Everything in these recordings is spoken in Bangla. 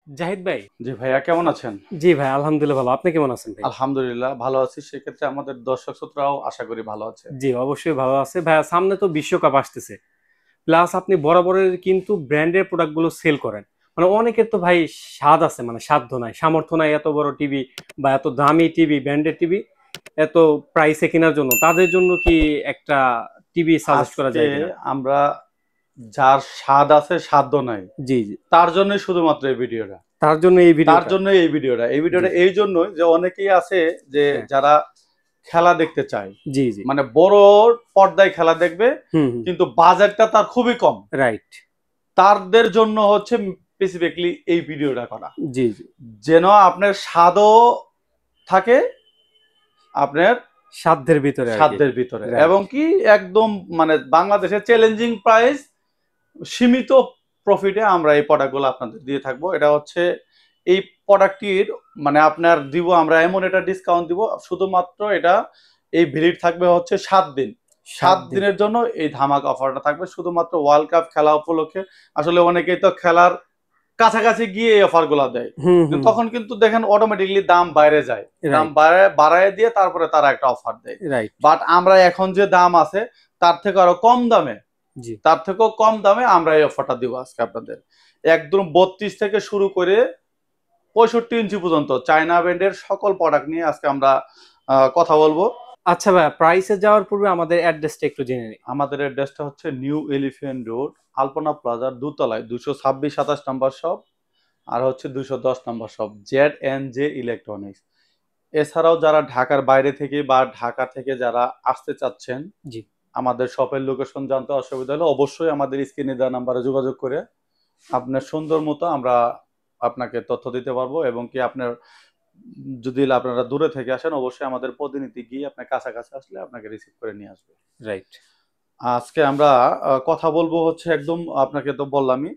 জাহিদ ভাই। জি ভাইয়া কেমন আছেন? জি ভাই, আলহামদুলিল্লাহ ভালো। আপনি কেমন আছেন ভাই? আলহামদুলিল্লাহ ভালো আছি। সেক্ষেত্রে আমাদের দর্শক শ্রোতারাও আশা করি ভালো আছে। জি, অবশ্যই ভালো আছে। ভাইয়া সামনে তো বিশ্বকাপ আসতেছে। প্লাস আপনি বরাবরের কিন্তু ব্র্যান্ডের প্রোডাক্ট গুলো সেল করেন। মানে অনেকের তো ভাই স্বাদ আছে, মানে সাধ্য নাই, সামর্থ্য নাই এত বড় টিভি বা এত দামি টিভি, ব্র্যান্ডেড টিভি এত প্রাইসে কেনার জন্য। তাদের জন্য কি একটা টিভি সাজেস্ট করা আজকে যায় কিনা? আমরা যার স্বাদ আছে সাধ্য নাই জি, জি। তার জন্যই শুধুমাত্র এই ভিডিওটা। তার জন্য এই তার ভিডিওটা। জন্যই এই ভিডিওটা। এই জি, ভিডিওটা জি। এই জন্যই যে অনেকেই আছে যে হ্যাঁ। যারা খেলা দেখতে চায়। জি, জি। মানে বড় পর্দায় খেলা দেখবে হুম, হুম। কিন্তু বাজেটটা তার খুবই কম। রাইট। তাদের জন্য হচ্ছে স্পেসিফিকলি এই ভিডিওটা করা। জি, জি। যেন আপনার স্বাদও থাকে আপনার সাধ্যের ভিতরে আরকি। সাধ্যের ভিতরে রাইট। এবং কি একদম মানে বাংলাদেশের চ্যালেঞ্জিং প্রাইস সীমিত প্রফিটে আমরা এই প্রোডাক্টগুলো আপনাদের দিয়ে থাকবো। এটা হচ্ছে এই প্রোডাক্টটির মানে আপনার দিব আমরা এমন একটা ডিসকাউন্ট দিব শুধুমাত্র এটা এই ভ্যালিড থাকবে হচ্ছে ৭ দিন। ৭ ৭ দিন। দিনের জন্য এই ধামাকা অফারটা থাকবে শুধুমাত্র ওয়ার্ল্ড কাপ খেলা উপলক্ষে। আসলে অনেকেই তো খেলার কাছাকাছি গিয়ে এই অফারগুলো দেয়। হুম, হুম। তখন কিন্তু দেখেন অটোমেটিকলি দাম বাইরে যায়। দাম রাইট, বাড়ায় দিয়ে তারপরে তারা একটা অফার দেয়। রাইট। বাট আমরা এখন যে দাম আছে তার থেকে আরো কম দামে জি। তার থেকেও কম দামে আমরা এই অফারটা দিব আজকে আপনাদের। একদম ৩২ থেকে শুরু করে ৬৫ ইঞ্চি পর্যন্ত চায়না ব্র্যান্ডের সকল প্রোডাক্ট নিয়ে আজকে আমরা কথা বলবো। আচ্ছা ভাইয়া, প্রাইসে যাওয়ার পূর্বে আমাদের অ্যাড্রেসটা একটু জেনে নিই। আমাদের অ্যাড্রেসটা হচ্ছে নিউ এলিফ্যান্ট রোড, আলপনা প্লাজার দোতলায় ২২৬-২৭ নাম্বার শপ আর হচ্ছে ২১০ নাম্বার শপ Z&J ইলেকট্রনিক্স। এছাড়াও যারা ঢাকার বাইরে থেকে বা ঢাকা থেকে যারা আসতে চাচ্ছেন, জি। আমাদের শপের লোকেশন জানতে অসুবিধা হলে অবশ্যই আমাদের স্ক্রিনে দেওয়া নাম্বারে যোগাযোগ করে আপনার সুন্দর মতো আমরা আপনাকে তথ্য দিতে পারবো এবং কি আপনার যদি আপনারা দূরে থেকে আসেন অবশ্যই আমাদের প্রতিনিধি গিয়ে আপনার কাছাকাছি আসলে আপনাকে রিসিভ করে নিয়ে আসবে। রাইট। আজকে আমরা কথা বলবো হচ্ছে একদম আপনাকে তো বললামই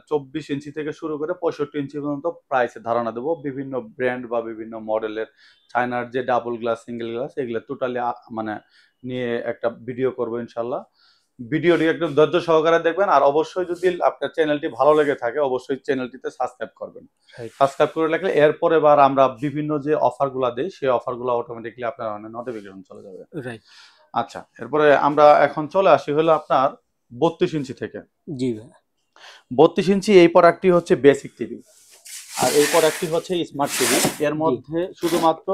২৪ ইঞ্চি থেকে শুরু করে ৬৫ ইঞ্চি পর্যন্ত প্রাইসের ধারণা দেবো। বিভিন্ন ব্র্যান্ড বা বিভিন্ন মডেলের চায়নার যে ডাবল গ্লাস, সিঙ্গেল গ্লাস এগুলো টোটালি মানে নিয়ে একটা ভিডিও করবো ইনশাল্লাহ। ভিডিওটি একদম ধৈর্য সহকারে দেখবেন আর অবশ্যই যদি আপনার চ্যানেলটি ভালো লেগে থাকে অবশ্যই চ্যানেলটিতে সাবস্ক্রাইব করবেন। রাইট। সাবস্ক্রাইব করে রাখলে এরপরে এবার আমরা বিভিন্ন যে অফারগুলো দেই সেই অফারগুলো অটোমেটিকলি আপনার নোটিফিকেশন চলে যাবে। রাইট। আচ্ছা, এরপরে আমরা এখন চলে আসি হলো আপনার ৩২ ইঞ্চি থেকে। জি ভাইয়া। ৩২ ইঞ্চি এই প্রোডাক্টটি হচ্ছে বেসিক টিভি। আর এই প্রোডাক্টটি হচ্ছে স্মার্ট টিভি। এর জি। মধ্যে শুধুমাত্র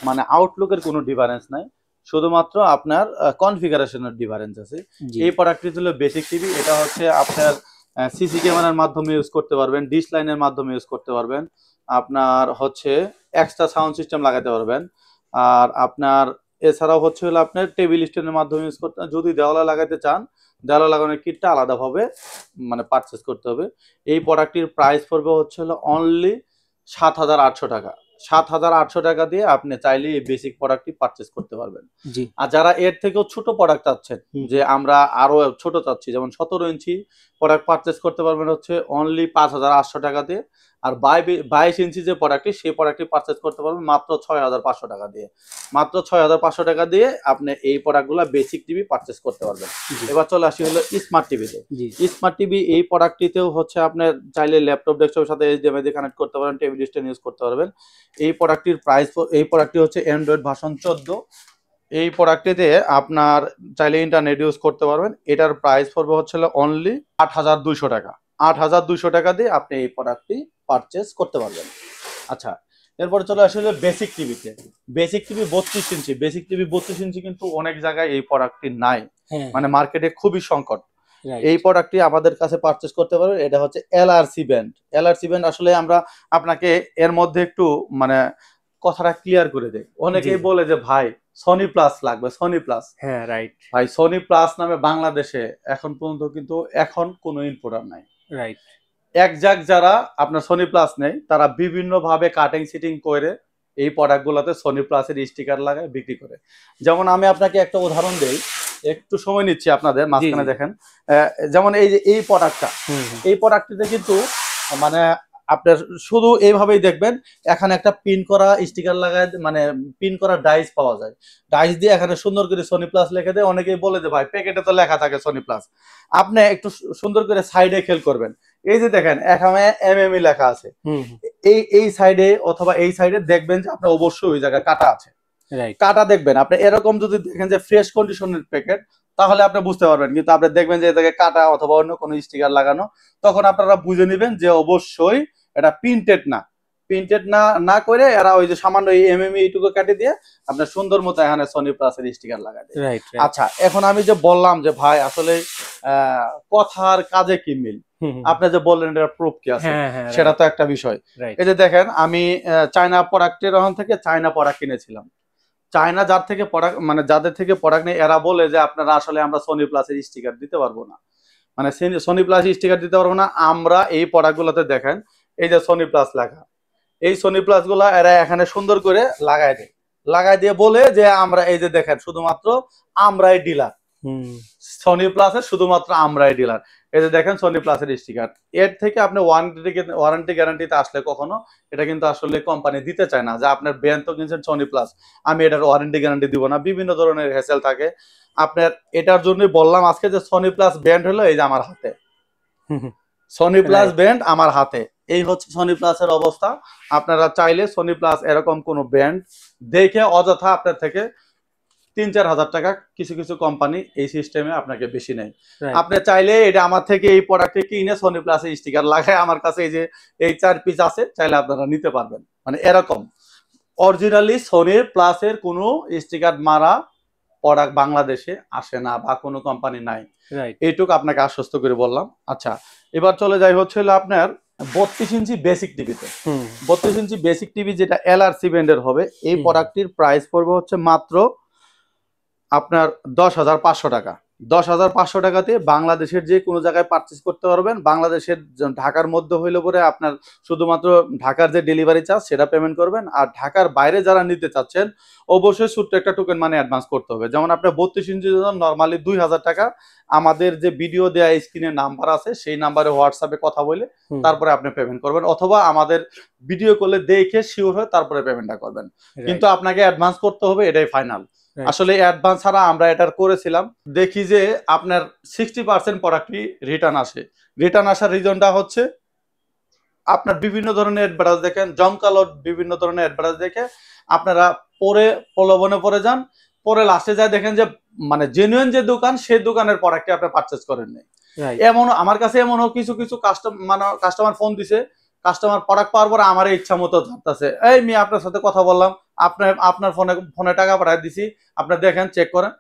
মানে আউটলুকের কোনো ডিফারেন্স নাই। শুধুমাত্র আপনার কনফিগারেশনের ডিফারেন্স আছে। জি। এই প্রোডাক্টটি হলো বেসিক টিভি। এটা হচ্ছে আপনার সিসি ক্যামেরার মাধ্যমে ইউজ করতে পারবেন, ডিশ লাইনের মাধ্যমে ইউজ করতে পারবেন। আপনার হচ্ছে এক্সট্রা সাউন্ড সিস্টেম লাগাতে পারবেন। আর আপনার এছাড়াও হচ্ছে হলো আপনার টেবিল স্ট্যান্ডের মাধ্যমে ইউজ করতে যদি দেওয়ালে লাগাতে চান, দেওয়ালে লাগানোর কিটটা আলাদাভাবে মানে পারচেজ করতে হবে। এই প্রোডাক্টটির প্রাইস পড়বে হচ্ছে হলো অনলি ৭,৮০০ টাকা। ৭,৮০০ টাকা দিয়ে আপনি চাইলে এই বেসিক প্রোডাক্টটি পারচেজ করতে পারবেন। জি। আর যারা এর থেকেও ছোট প্রোডাক্ট চাচ্ছেন হুম। যে আমরা আরো ছোট চাচ্ছি যেমন ১৭ ইঞ্চি প্রোডাক্ট পারচেজ করতে পারবেন হচ্ছে অনলি ৫,৮০০ টাকা দিয়ে। আর ২২ ইঞ্চি যে প্রোডাক্টটি সেই প্রোডাক্টটি পারচেজ করতে পারবেন মাত্র ৬,৫০০ টাকা দিয়ে। মাত্র ৬,৫০০ টাকা দিয়ে আপনি এই প্রোডাক্টগুলো বেসিক টিভি পারচেজ করতে পারবেন। জি। এবার চলে আসি হলো স্মার্ট টিভিতে। জি। স্মার্ট টিভি এই প্রোডাক্টটিতেও হচ্ছে আপনার চাইলে ল্যাপটপ ডেস্কটপের সাথে HDMI দিয়ে কানেক্ট করতে পারেন, টেবিল স্ট্যান্ড ইউজ করতে পারবেন। এই প্রোডাক্টটির প্রাইস এই প্রোডাক্টটি হচ্ছে অ্যান্ড্রয়েড ভার্সন ১৪। এই প্রোডাক্টটিতে আপনার চাইলে ইন্টারনেট ইউজ করতে পারবেন। এটার প্রাইস পড়বে হচ্ছে হলো অনলি ৮,২০০ টাকা। ৮,২০০ টাকা দিয়ে আপনি এই প্রোডাক্টটি পারচেজ করতে পারবেন। আচ্ছা, এরপরে চলে আসি হলো বেসিক টিভিতে। বেসিক টিভি ৩২ ইঞ্চি। বেসিক টিভি ৩২ ইঞ্চি কিন্তু অনেক জায়গায় এই প্রোডাক্টটি নাই। হ্যাঁ, মানে হ্যাঁ। মার্কেটে খুবই সংকট। রাইট। এই প্রোডাক্টটি আমাদের কাছে পারচেজ করতে পারবেন। এটা হচ্ছে এলআরসি ব্যান্ড। এলআরসি ব্যান্ড আসলে আমরা আপনাকে এর মধ্যে একটু মানে কথাটা ক্লিয়ার করে দেই। জি, অনেকেই জি। বলে যে ভাই সনি প্লাস লাগবে, সনি প্লাস। হ্যাঁ, রাইট। ভাই সনি প্লাস নামে বাংলাদেশে এখন পর্যন্ত কিন্তু এখন কোনো ইম্পোর্টার নাই। রাইট। একজাক্ট যারা আপনার সনি প্লাস নেই তারা বিভিন্নভাবে কাটিং সিটিং করে এই প্রোডাক্টগুলোতে সনি প্লাসের স্টিকার লাগায় বিক্রি করে। যেমন আমি আপনাকে একটা উদাহরণ দেই। একটু সময় নিচ্ছি আপনাদের জি, মাঝখানে জি। দেখেন। যেমন এই যে এই প্রোডাক্টটা, হুম, হুম। এই প্রোডাক্টটিতে কিন্তু মানে আপনার শুধু এইভাবেই দেখবেন এখানে একটা পিন করা স্টিকার লাগায় মানে পিন করা ডাইস পাওয়া যায়। ডাইস দিয়ে এখানে সুন্দর করে সনি প্লাস লিখে দেয়। অনেকেই বলে যে ভাই প্যাকেটে তো লেখা থাকে সনি প্লাস। আপনি একটু সুন্দর করে সাইডে খেয়াল করবেন। এই যে দেখেন এখানে এমএমই লেখা আছে, হুম। এই সাইডে অথবা এই সাইডে দেখবেন যে আপনার অবশ্যই ওই জায়গায় কাটা আছে, রাইট। কাটা দেখবেন আপনি। এরকম যদি দেখেন যে ফ্রেশ কন্ডিশনের প্যাকেট, তাহলে আপনি বুঝতে পারবেন, কিন্তু আপনি দেখবেন যে এই জায়গায় কাটা অথবা অন্য কোনো স্টিকার লাগানো, তখন আপনারা বুঝে নেবেন যে অবশ্যই এটা প্রিন্টেড না। প্রিন্টেড না না করে এরা ওই যে সামান্য এই এমএমই এইটুকু কেটে দিয়ে আপনার সুন্দর মতো এখানে সনি প্লাসের স্টিকার লাগায় দেয়। রাইট। আচ্ছা, এখন আমি যে বললাম যে ভাই আসলে কথার কাজে কি মিল, আপনি যে বললেন এটার প্রুফ কি আছে, সেটা তো একটা বিষয়। এই যে দেখেন আমি চায়না প্রোডাক্টের ওখান থেকে চায়না প্রোডাক্ট কিনেছিলাম। চায়না যার থেকে প্রোডাক্ট মানে যাদের থেকে প্রোডাক্ট নেই, এরা বলে যে আপনারা আসলে আমরা সনি প্লাসের স্টিকার দিতে পারবো না, মানে সনি প্লাস স্টিকার দিতে পারবো না। আমরা এই প্রোডাক্টগুলোতে দেখেন এই যে সনি প্লাস লেখা, এই সনি প্লাস গুলা এরা এখানে সুন্দর করে লাগাই দেয়, লাগাই দিয়ে বলে যে আমরা এই যে দেখেন শুধুমাত্র আমরাই ডিলার, সনি প্লাসের শুধুমাত্র আমরাই ডিলার। এই যে দেখেন সনি প্লাসের স্টিকার। এর থেকে আপনি ওয়ারেন্টি গ্যারান্টিতে আসলে কখনো এটা কিন্তু আসলে কোম্পানি দিতে চায় না, যে আপনার ব্র্যান্ড তো কিনছেন সনি প্লাস, আমি এটার ওয়ারেন্টি গ্যারান্টি দিব না, বিভিন্ন ধরনের হ্যাসেল থাকে। আপনার এটার জন্যই বললাম আজকে যে সনি প্লাস ব্র্যান্ড হলো এই যে আমার হাতে, সনি প্লাস ব্র্যান্ড আমার হাতে, এই হচ্ছে সনি প্লাসের অবস্থা। আপনারা চাইলে সনি প্লাস এরকম কোন ব্র্যান্ড দেখে অযথা আপনার থেকে ৩-৪ হাজার টাকা কিছু কিছু কোম্পানি এই সিস্টেমে আপনাকে বেশি নেয়। আপনি চাইলে এটা আমার থেকে এই প্রোডাক্টে কিনে সনি প্লাসে স্টিকার লাগায় আমার কাছে এই যে এই 4 পিস আছে, চাইলে আপনারা নিতে পারবেন। মানে এরকম অরিজিনালি সনি প্লাসের কোনো স্টিকার মারা প্রোডাক্ট বাংলাদেশে আসে না বা কোনো কোম্পানি নাই, এইটুকু আপনাকে আশ্বস্ত করে বললাম। আচ্ছা, এবার চলে যাই হচ্ছে আপনার 32 ইঞ্চি বেসিক টিভিতে। 32 ইঞ্চি বেসিক টিভি যেটা এলআরসি ব্র্যান্ডের হবে, এই প্রোডাক্টটির প্রাইস পড়বে হচ্ছে মাত্র আপনার 10,500 টাকা। 10,500 টাকাতে বাংলাদেশের যে কোনো জায়গায় পারচেস করতে পারবেন। বাংলাদেশের ঢাকার মধ্যে হইলে পরে আপনার শুধুমাত্র ঢাকার যে ডেলিভারি চার্জ সেটা পেমেন্ট করবেন, আর ঢাকার বাইরে যারা নিতে চাচ্ছেন অবশ্যই ছোট্ট একটা টোকেন মানি অ্যাডভান্স করতে হবে। যেমন আপনার 32 ইঞ্চির জন্য নর্মালি 2,000 টাকা, আমাদের যে ভিডিও দেওয়া স্ক্রিনে নাম্বার আছে সেই নাম্বারে হোয়াটসঅ্যাপে কথা বলে তারপরে আপনি পেমেন্ট করবেন, অথবা আমাদের ভিডিও কলে দেখে শিওর হয়ে তারপরে পেমেন্টটা করবেন। কিন্তু আপনাকে অ্যাডভান্স করতে হবে, এটাই ফাইনাল। আসলে অ্যাডভান্স ছাড়া আমরা এটার করেছিলাম, দেখি যে আপনার 60% প্রোডাক্টই রিটার্ন আসে। রিটার্ন আসার রিজনটা হচ্ছে আপনার বিভিন্ন ধরনের অ্যাডভার্টাইজ দেখেন, জমকালো বিভিন্ন ধরনের অ্যাডভার্টাইজ দেখে আপনারা পরে প্রলোভনে পড়ে যান, পরে লাস্টে যায় দেখেন যে মানে জেনুইন যে দোকান সেই দোকানের প্রোডাক্টই আপনি পারচেজ করেন নাই। এমন আমার কাছে এমনও কিছু কিছু কাস্টমার ফোন দিছে, কাস্টমার প্রোডাক্ট পাওয়ার পরে আমার ইচ্ছা মতো ধরতেছে, এই মেয়ে আপনার সাথে কথা বললাম, আপনার ফোনে টাকা পাঠিয়ে দিছি, আপনি দেখেন চেক করেন।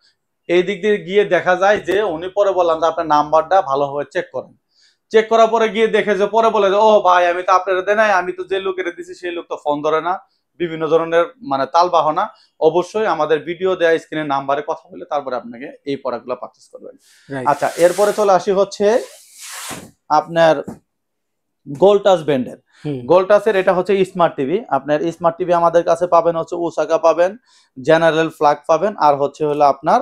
এই দিক দিয়ে গিয়ে দেখা যায় যে উনি পরে বললাম যে আপনার নাম্বারটা ভালোভাবে চেক করেন। চেক করার পরে গিয়ে দেখে যে পরে বলে যে ও ভাই আমি তো আপনার দেয় নাই, আমি তো যে লোকের দিছি সেই লোক তো ফোন ধরে না, বিভিন্ন ধরনের মানে তাল বাহনা। অবশ্যই আমাদের ভিডিও দেয়া স্ক্রিনের নাম্বারে কথা বলে তারপরে আপনাকে এই প্রোডাক্টগুলো পারচেজ করবেন। আচ্ছা, এরপরে চলে আসি হচ্ছে আপনার গোল্ড টাচ ব্র্যান্ডের। গোল্ড টাচের এটা হচ্ছে স্মার্ট টিভি। আপনার স্মার্ট টিভি আমাদের কাছে পাবেন হচ্ছে ওসাকা পাবেন, জেনারেল ফ্ল্যাগ পাবেন, আর হচ্ছে হলো আপনার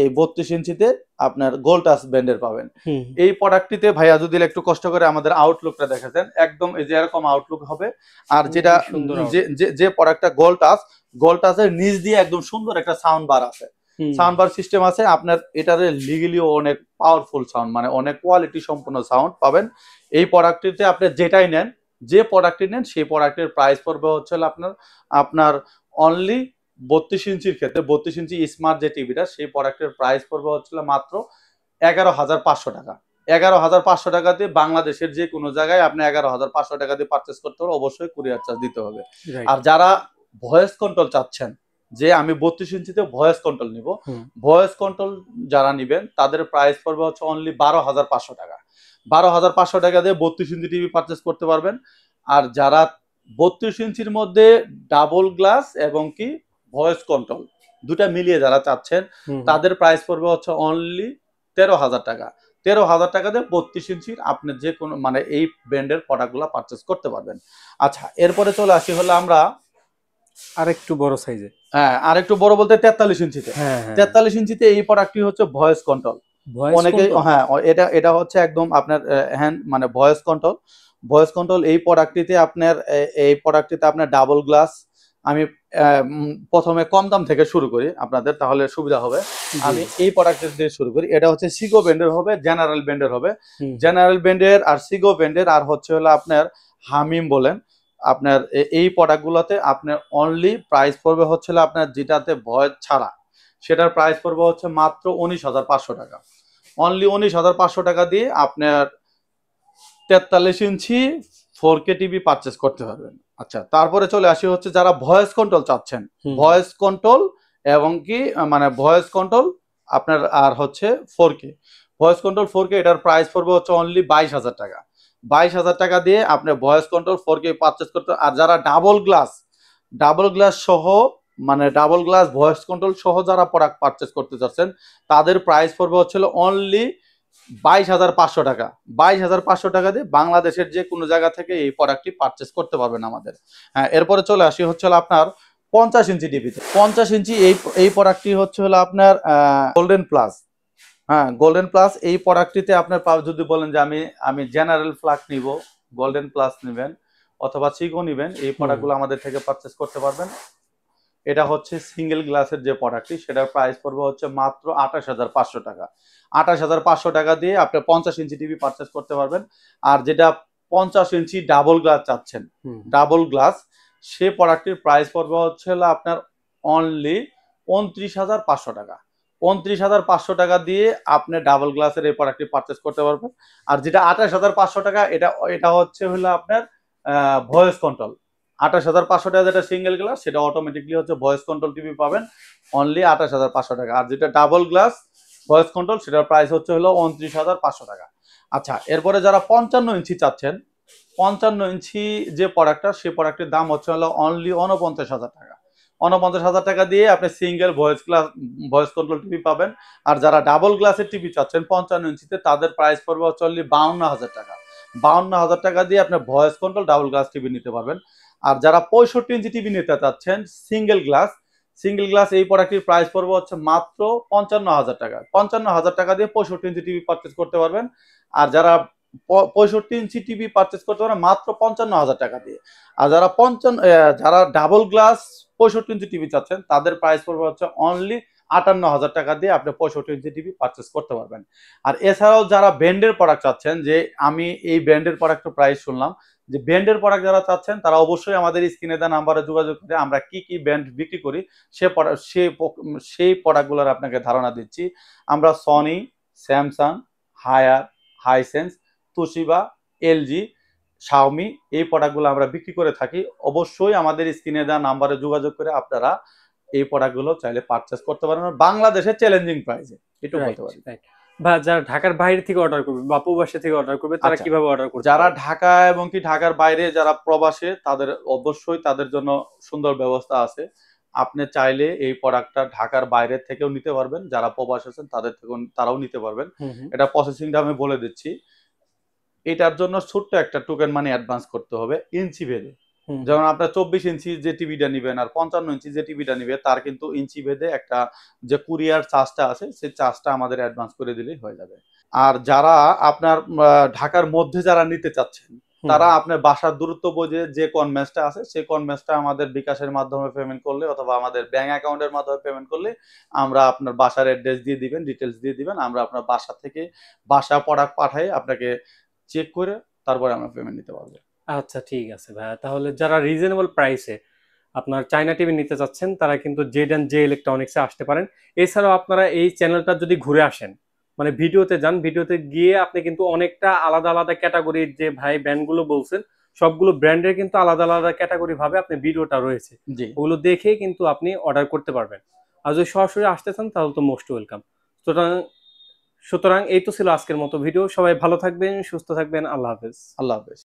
এই 32 ইঞ্চিতে আপনার গোল্ড টাচ ব্র্যান্ডের পাবেন। এই প্রোডাক্টটিতে ভাইয়া যদি একটু কষ্ট করে আমাদের আউটলুকটা দেখাতেন, একদম এই যে এরকম আউটলুক হবে। আর যেটা যে প্রোডাক্টটা গোল্ড টাচের নিচ দিয়ে একদম সুন্দর একটা সাউন্ড বার আছে, সাউন্ড বার সিস্টেম আছে আপনার। এটাতে লিগেলিও অনেক পাওয়ারফুল সাউন্ড, মানে অনেক কোয়ালিটি সম্পন্ন সাউন্ড পাবেন এই প্রোডাক্টটিতে। আপনি যেটাই নেন, যে প্রোডাক্টটি নেন সেই প্রোডাক্টের প্রাইস পড়বে হচ্ছে আপনার অনলি 32 ইঞ্চির ক্ষেত্রে 32 ইঞ্চি স্মার্ট যে টিভিটা সেই প্রোডাক্টের প্রাইস পড়বে হচ্ছে মাত্র 11,500 টাকা। 11,500 টাকা দিয়ে বাংলাদেশের যে কোনো জায়গায় আপনি 11,500 টাকা দিয়ে পারচেস করতে হবে, অবশ্যই কুরিয়ার চার্জ দিতে হবে। আর যারা ভয়েস কন্ট্রোল চাচ্ছেন যে আমি 32 ইঞ্চিতে ভয়েস কন্ট্রোল নিব, ভয়েস কন্ট্রোল যারা নিবেন তাদের প্রাইস পড়বে হচ্ছে অনলি 12,500 টাকা। 12,500 টাকা দিয়ে 32 ইঞ্চি টিভি পারচেস করতে পারবেন। আর যারা 32 ইঞ্চির মধ্যে ডাবল গ্লাস এবং কি ভয়েস কন্ট্রোল দুটা মিলিয়ে যারা চাচ্ছেন তাদের প্রাইস পড়বে হচ্ছে অনলি 13,000 টাকা। 13,000 টাকা দিয়ে 32 ইঞ্চির আপনি যে কোনো মানে এই ব্র্যান্ডের প্রোডাক্টগুলো পারচেস করতে পারবেন। আচ্ছা, এরপরে চলে আসি হলো আমরা আরেকটু বড় সাইজে। হ্যাঁ, আরেকটু বড় বলতে 43 ইঞ্চিতে। 43 ইঞ্চিতে এই প্রোডাক্টটি হচ্ছে ভয়েস কন্ট্রোল। অনেকে হ্যাঁ এটা হচ্ছে একদম আপনার হ্যান্ড মানে ভয়েস কন্ট্রোল। এই প্রোডাক্টটিতে আপনার ডাবল গ্লাস আমি প্রথমে কম দাম থেকে শুরু করি আপনাদের, তাহলে সুবিধা হবে। আমি এই প্রোডাক্টের দিয়ে শুরু করি। এটা হচ্ছে সিগো ব্র্যান্ডের হবে, জেনারেল ব্র্যান্ডের হবে। জেনারেল ব্র্যান্ডের আর সিগো ব্র্যান্ডের আর হচ্ছে হলো আপনার হামিম বলেন। আপনার এই প্রোডাক্টগুলোতে আপনার অনলি প্রাইস পড়বে হচ্ছে আপনার যেটাতে ভয়েস ছাড়া, সেটার প্রাইস পড়বে হচ্ছে মাত্র 19,500 টাকা। অনলি 19,500 টাকা দিয়ে আপনার 43 ইঞ্চি 4K টিভি পারচেস করতে পারবেন। আচ্ছা, তারপরে চলে আসি হচ্ছে যারা ভয়েস কন্ট্রোল চাচ্ছেন, ভয়েস কন্ট্রোল এবং কি মানে ভয়েস কন্ট্রোল আপনার আর হচ্ছে 4K ভয়েস কন্ট্রোল 4K, এটার প্রাইস পড়বে হচ্ছে অনলি 22,000 টাকা। 22,000 টাকা দিয়ে আপনি ভয়েস কন্ট্রোল 4K পারচেস করতে। আর যারা ডাবল গ্লাস সহ মানে ডাবল গ্লাস ভয়েস কন্ট্রোল সহ যারা প্রোডাক্ট পারচেস করতে চাচ্ছেন, তাদের প্রাইস পড়বে হচ্ছে অনলি 22,500 টাকা। 22,500 টাকা দিয়ে বাংলাদেশের যে কোনো জায়গা থেকে এই প্রোডাক্টটি পারচেস করতে পারবেন আমাদের। হ্যাঁ, এরপরে চলে আসি হচ্ছে আপনার 50 ইঞ্চি টিভিতে। 50 ইঞ্চি এই প্রোডাক্টটি হচ্ছে হলো আপনার গোল্ডেন প্লাস। হ্যাঁ, গোল্ডেন প্লাস এই প্রোডাক্টটিতে আপনার যদি বলেন যে আমি জেনারেল ফ্ল্যাগ নিব, গোল্ডেন প্লাস নেবেন অথবা সিগো নেবেন, এই প্রোডাক্টগুলো আমাদের থেকে পারচেস করতে পারবেন। এটা হচ্ছে সিঙ্গেল গ্লাসের যে প্রোডাক্টটি, সেটার প্রাইস পড়বে হচ্ছে মাত্র 28,500 টাকা। 28,500 টাকা দিয়ে আপনি 50 ইঞ্চি টিভি পারচেস করতে পারবেন। আর যেটা 50 ইঞ্চি ডাবল গ্লাস চাচ্ছেন, ডাবল গ্লাস, সে প্রোডাক্টটির প্রাইস পড়বে হচ্ছে আপনার অনলি 29,500 টাকা। 29,500 টাকা দিয়ে আপনি ডাবল গ্লাসের এই প্রোডাক্টটি পারচেস করতে পারবেন। আর যেটা 28,500 টাকা, এটা হচ্ছে হলো আপনার ভয়েস কন্ট্রোল। 28,500 টাকা যেটা সিঙ্গেল গ্লাস, সেটা অটোমেটিকলি হচ্ছে ভয়েস কন্ট্রোল টিভি পাবেন অনলি 28,500 টাকা। আর যেটা ডাবল গ্লাস ভয়েস কন্ট্রোল, সেটার প্রাইস হচ্ছে হলো 29,500 টাকা। আচ্ছা, এরপরে যারা 55 ইঞ্চি চাচ্ছেন, 55 ইঞ্চি যে প্রোডাক্টটা, সেই প্রোডাক্টের দাম হচ্ছে হলো অনলি 49,000 টাকা। 49,000 টাকা দিয়ে আপনি সিঙ্গেল ভয়েস কন্ট্রোল টিভি পাবেন। আর যারা ডাবল গ্লাসের টিভি চাচ্ছেন 55 ইঞ্চিতে, তাদের প্রাইস পড়বে হচ্ছে অনলি 52,000 টাকা। 52,000 টাকা দিয়ে আপনি voice control double glass TV নিতে পারবেন। আর যারা 65 ইঞ্চি টিভি নিতে চাচ্ছেন সিঙ্গেল গ্লাস, এই প্রোডাক্টটির প্রাইস পড়বে হচ্ছে মাত্র 55,000 টাকা। 55,000 টাকা দিয়ে 65 ইঞ্চি টিভি পারচেস করতে পারবেন। আর যারা 65 ইঞ্চি টিভি পারচেস করতে পারবেন মাত্র 55,000 টাকা দিয়ে। আর যারা ডাবল গ্লাস 65 ইঞ্চি টিভি চাচ্ছেন, তাদের প্রাইস পড়বে হচ্ছে অনলি 58,000 টাকা দিয়ে আপনি 65 ইঞ্চি টিভি পারচেস করতে পারবেন। আর এছাড়াও যারা ব্র্যান্ডের প্রোডাক্ট চাচ্ছেন, যে আমি এই ব্র্যান্ডের প্রোডাক্টের প্রাইস শুনলাম, যে ব্র্যান্ডের প্রোডাক্ট যারা চাচ্ছেন, তারা অবশ্যই আমাদের স্ক্রিনে দেওয়া নাম্বারে যোগাযোগ করে আমরা কি কি ব্র্যান্ড বিক্রি করি সেই প্রোডাক্টগুলোর আপনাকে ধারণা দিচ্ছি। আমরা Sony, Samsung, Haier, Hisense, Toshiba, LG, Xiaomi এই প্রোডাক্টগুলো আমরা বিক্রি করে থাকি। অবশ্যই আমাদের স্ক্রিনে দেওয়া নাম্বারে যোগাযোগ করে আপনারা এই প্রোডাক্টগুলো চাইলে পারচেস করতে পারেন বাংলাদেশের চ্যালেঞ্জিং প্রাইসে। একটু বলতে পারি। বা যারা ঢাকার বাইরে থেকে অর্ডার করবে বা প্রবাসী থেকে অর্ডার করবে, তারা কিভাবে অর্ডার করবে? যারা ঢাকা এবং কি ঢাকার বাইরে যারা প্রবাসে, তাদের অবশ্যই তাদের জন্য সুন্দর ব্যবস্থা আছে। আপনি চাইলে এই প্রোডাক্টটা ঢাকার বাইরে থেকেও নিতে পারবেন, যারা প্রবাসে আছেন তাদের থেকেও তারাও নিতে পারবেন। এটা প্রসেসিংটা আমি বলে দিচ্ছি। এটার জন্য ছোট্ট একটা টোকেন মানি অ্যাডভান্স করতে হবে ইঞ্চি ভেদে। যেমন আপনার 24 ইঞ্চি যে টিভিটা নিবেন আর 55 ইঞ্চি যে টিভিটা নিবে, তার কিন্তু ইঞ্চি ভেদে একটা যে কুরিয়ার চার্জটা আছে, সেই চার্জটা আমাদের অ্যাডভান্স করে দিলেই হয়ে যাবে। আর যারা আপনার ঢাকার মধ্যে যারা নিতে চাচ্ছেন, তারা আপনার বাসার দূরত্ব বুঝে যে কনভেন্সটা আছে, সেই কনভেন্সটা আমাদের বিকাশের মাধ্যমে পেমেন্ট করলে অথবা আমাদের ব্যাংক অ্যাকাউন্টের মাধ্যমে পেমেন্ট করলে, আমরা আপনার বাসার অ্যাড্রেস দিয়ে দিবেন, ডিটেলস দিয়ে দিবেন, আমরা আপনার বাসা থেকে প্রোডাক্ট পাঠাই আপনাকে চেক করে তারপরে আমরা পেমেন্ট নিতে পারবো। আচ্ছা, ঠিক আছে ভাইয়া। তাহলে যারা রিজনেবল প্রাইসে আপনার চায়না টিভি নিতে চাচ্ছেন, তারা কিন্তু জে ইলেকট্রনিক্সে আসতে পারেন। এছাড়াও আপনারা এই চ্যানেলটা যদি ঘুরে আসেন, মানে ভিডিওতে যান, ভিডিওতে গিয়ে আপনি কিন্তু অনেকটা আলাদা আলাদা ক্যাটাগরির যে ভাই ব্র্যান্ডগুলো বলছেন, সবগুলো ব্র্যান্ডের কিন্তু আলাদা আলাদা ক্যাটাগরি ভাবে আপনি ভিডিওটা রয়েছে, ওগুলো দেখে কিন্তু আপনি অর্ডার করতে পারবেন। আর যদি সরাসরি আসতে চান, তাহলে তো মোস্ট ওয়েলকাম। সুতরাং এই তো ছিল আজকের মতো ভিডিও। সবাই ভালো থাকবেন, সুস্থ থাকবেন। আল্লাহ হাফেজ। আল্লাহ হাফেজ।